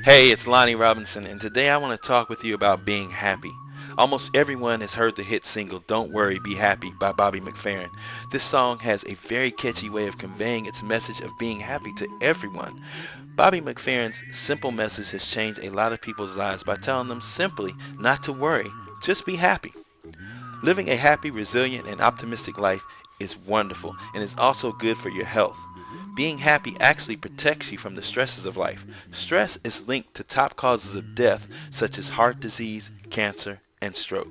Hey, it's Lonnie Robinson, and today I want to talk with you about being happy. Almost everyone has heard the hit single Don't Worry, Be Happy by Bobby McFerrin. This song has a very catchy way of conveying its message of being happy to everyone. Bobby McFerrin's simple message has changed a lot of people's lives by telling them simply not to worry, just be happy. Living a happy, resilient, and optimistic life is wonderful and is also good for your health. Being happy actually protects you from the stresses of life. Stress is linked to top causes of death such as heart disease, cancer, and stroke.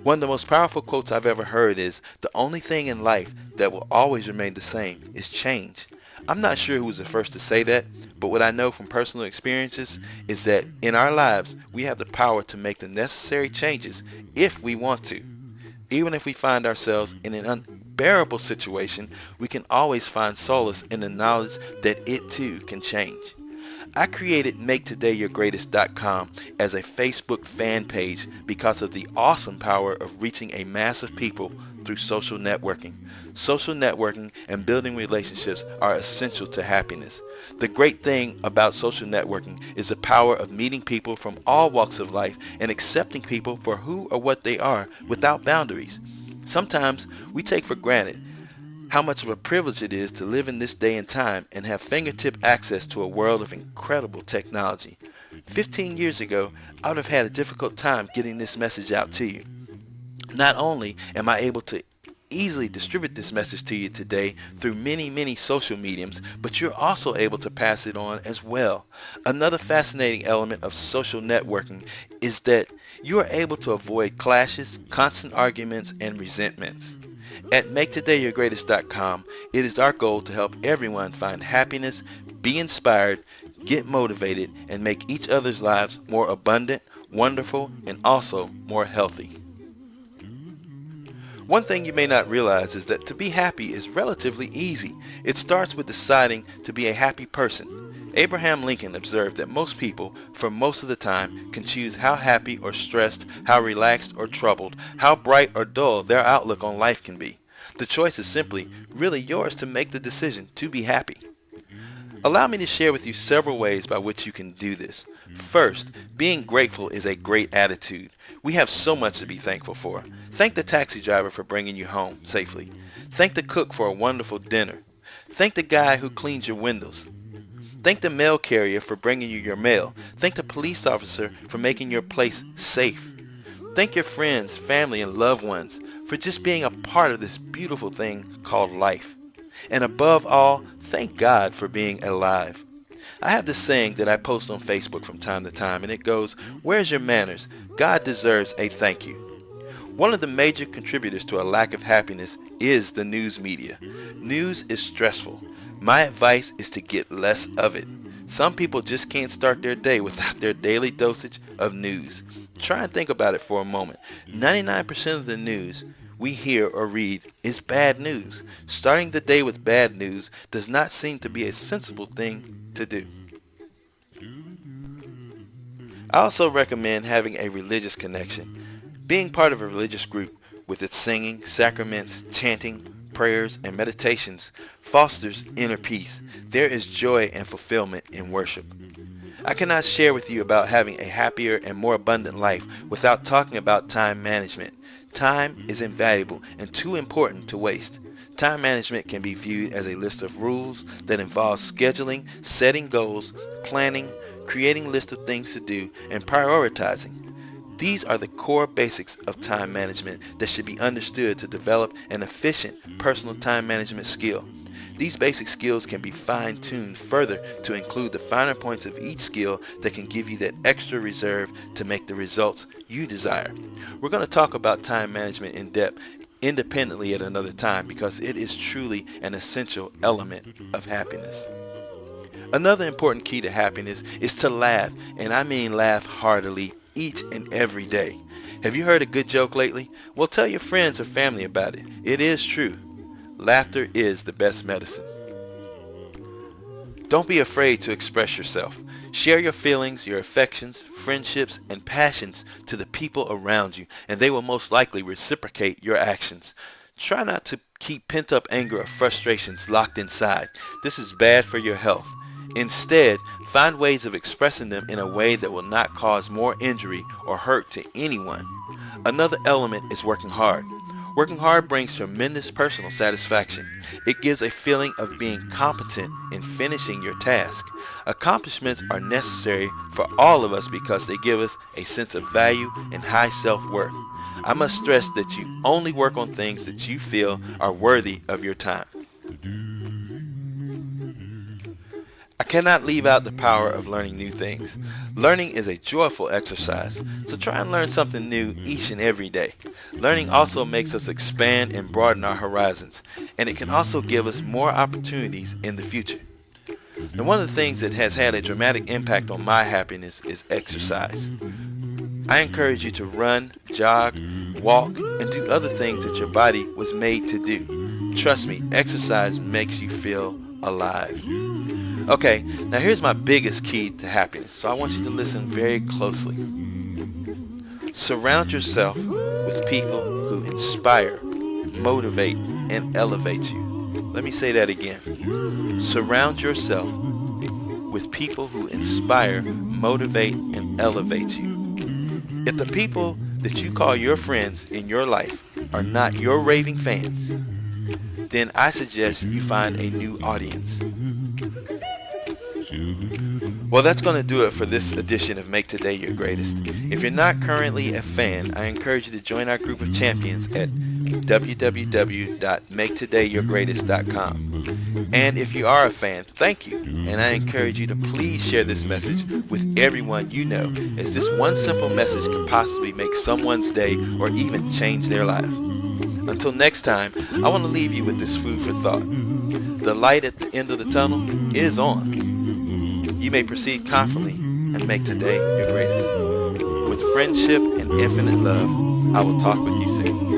One of the most powerful quotes I've ever heard is, "The only thing in life that will always remain the same is change." I'm not sure who was the first to say that, but what I know from personal experiences is that in our lives we have the power to make the necessary changes if we want to. Even if we find ourselves in an unbearable situation, we can always find solace in the knowledge that it too can change. I created MakeTodayYourGreatest.com as a Facebook fan page because of the awesome power of reaching a mass of people through social networking. Social networking and building relationships are essential to happiness. The great thing about social networking is the power of meeting people from all walks of life and accepting people for who or what they are without boundaries. Sometimes we take for granted how much of a privilege it is to live in this day and time and have fingertip access to a world of incredible technology. 15 years ago, I would have had a difficult time getting this message out to you. Not only am I able to easily distribute this message to you today through many social mediums, but you're also able to pass it on as well. Another fascinating element of social networking is that you are able to avoid clashes, constant arguments, and resentments. At MakeTodayYourGreatest.com, it is our goal to help everyone find happiness, be inspired, get motivated, and make each other's lives more abundant, wonderful, and also more healthy. One thing you may not realize is that to be happy is relatively easy. It starts with deciding to be a happy person. Abraham Lincoln observed that most people, for most of the time, can choose how happy or stressed, how relaxed or troubled, how bright or dull their outlook on life can be. The choice is simply really yours to make the decision to be happy. Allow me to share with you several ways by which you can do this. First, being grateful is a great attitude. We have so much to be thankful for. Thank the taxi driver for bringing you home safely. Thank the cook for a wonderful dinner. Thank the guy who cleans your windows. Thank the mail carrier for bringing you your mail. Thank the police officer for making your place safe. Thank your friends, family, and loved ones for just being a part of this beautiful thing called life. And above all, thank God for being alive. I have this saying that I post on Facebook from time to time, and it goes, "Where's your manners? God deserves a thank you." One of the major contributors to a lack of happiness is the news media. News is stressful. My advice is to get less of it. Some people just can't start their day without their daily dosage of news. Try and think about it for a moment. 99% of the news we hear or read is bad news. Starting the day with bad news does not seem to be a sensible thing to do. I also recommend having a religious connection. Being part of a religious group with its singing, sacraments, chanting, prayers, and meditations fosters inner peace. There is joy and fulfillment in worship. I cannot share with you about having a happier and more abundant life without talking about time management. Time is invaluable and too important to waste. Time management can be viewed as a list of rules that involves scheduling, setting goals, planning, creating lists of things to do, and prioritizing. These are the core basics of time management that should be understood to develop an efficient personal time management skill. These basic skills can be fine-tuned further to include the finer points of each skill that can give you that extra reserve to make the results you desire. We're going to talk about time management in depth independently at another time because it is truly an essential element of happiness. Another important key to happiness is to laugh, and I mean laugh heartily each and every day. Have you heard a good joke lately? Well, tell your friends or family about it. It is true. Laughter is the best medicine. Don't be afraid to express yourself. Share your feelings, your affections, friendships, and passions to the people around you, and they will most likely reciprocate your actions. Try not to keep pent-up anger or frustrations locked inside. This is bad for your health. Instead, find ways of expressing them in a way that will not cause more injury or hurt to anyone. Another element is working hard. Working hard brings tremendous personal satisfaction. It gives a feeling of being competent in finishing your task. Accomplishments are necessary for all of us because they give us a sense of value and high self-worth. I must stress that you only work on things that you feel are worthy of your time. I cannot leave out the power of learning new things. Learning is a joyful exercise, so try and learn something new each and every day. Learning also makes us expand and broaden our horizons, and it can also give us more opportunities in the future. And one of the things that has had a dramatic impact on my happiness is exercise. I encourage you to run, jog, walk, and do other things that your body was made to do. Trust me, exercise makes you feel alive. Okay, now here's my biggest key to happiness, so I want you to listen very closely. Surround yourself with people who inspire, motivate, and elevate you. Let me say that again. Surround yourself with people who inspire, motivate, and elevate you. If the people that you call your friends in your life are not your raving fans, then I suggest you find a new audience. Well, that's going to do it for this edition of Make Today Your Greatest. If you're not currently a fan, I encourage you to join our group of champions at www.maketodayyourgreatest.com. And if you are a fan, thank you. And I encourage you to please share this message with everyone you know, as this one simple message can possibly make someone's day or even change their lives. Until next time, I want to leave you with this food for thought. The light at the end of the tunnel is on. You may proceed confidently and make today your greatest. With friendship and infinite love, I will talk with you soon.